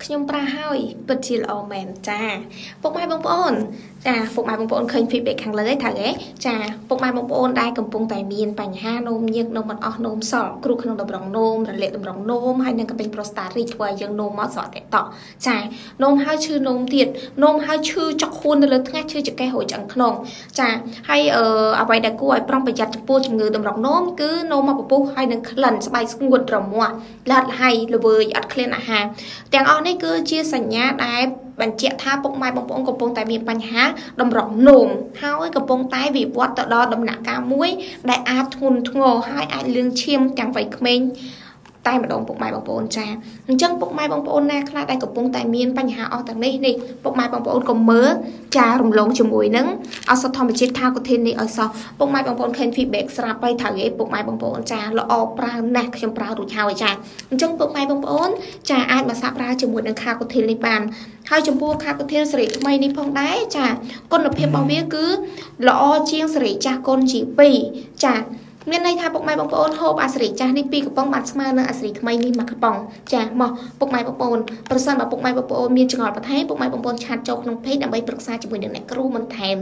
ខ្ញុំប្រាហើយពិតជាល្អមែនចាពុកម៉ែបងប្អូនចាពុកម៉ែបងប្អូនឃើញ feedback ខាងលើហើយត្រូវទេចាពុកម៉ែបងប្អូនដែលកំពុងតែមានបញ្ហានោមញើកនោមមិនអស់នោមសល់គ្រោះក្នុងតម្រងនោមរលាកតម្រងនោមហើយនឹងកពេញ prostate ធ្វើឲ្យយើងនោមមកស្រកតែតចានោមហើយឈឺនោមទៀតនោមហើយឈឺចុកខួននៅលើថ្ងាសឈឺចង្កេះរួចឆ្អឹងខ្នងចាហើយអ្វីដែលគួរឲ្យប្រុងប្រយ័ត្នចំពោះជំងឺតម្រងនោមគឺនោមមកពពុះហើយនឹងក្លិនស្បែកស្ងួតរមាស់លាត់ហើយល្វើយអត់ឃ្លានអាហារទាំងអស់នេះគឺជាសញ្ញាដែលបញ្ជាក់ថាពុកម៉ែបងប្អូនកំពុងតែមានបញ្ហាតម្រងនោមហើយកំពុងតែវិវត្តទៅដល់ដំណាក់កាលមួយដែលអាចធ្ងន់ធ្ងរហើយអាចលឿងឈាមទាំងវ័យក្មេងតែម្ដងពុកម៉ែបងប្អូនចាអញ្ចឹងពុកម៉ែបងប្អូនណាខ្លះដែលកំពុងតែមានបញ្ហាអស់ទាំងនេះពុកម៉ែបងប្អូនកុំមើលចារំលងជាមួយនឹងឱសថធម្មជាតិថាកូធីននេះឲ្យសោះពុកម៉ែបងប្អូនឃើញ feedback ស្រាប់ហើយត្រូវទេពុកម៉ែបងប្អូនចាល្អប្រើណាស់ខ្ញុំប្រើរួចហើយចាអញ្ចឹងពុកម៉ែបងប្អូនចាអាចមកសាកប្រើជាមួយនឹងខាកូធីននេះបានហើយចំពោះខាកូធីនសេរីថ្មីនេះផងដែរចាគុណភាពរបស់វាគឺល្អជាងសេរីចាស់កូនជា2ចាមានន័យថាពុកម៉ែបងប្អូនហូបអាសេរីចាស់នេះ2កំប៉ុងបានស្មើនឹងអាសេរីថ្មីនេះ1កំប៉ុងចាមកពុកម៉ែបងប្អូនប្រសិនបើពុកម៉ែបងប្អូនមានចង្អុលបន្ថែមពុកម៉ែបងប្អូនឆាតចូលក្នុង page ដើម្បីប្រឹក្សាជាមួយនឹងអ្នកគ្រូបន្ថែម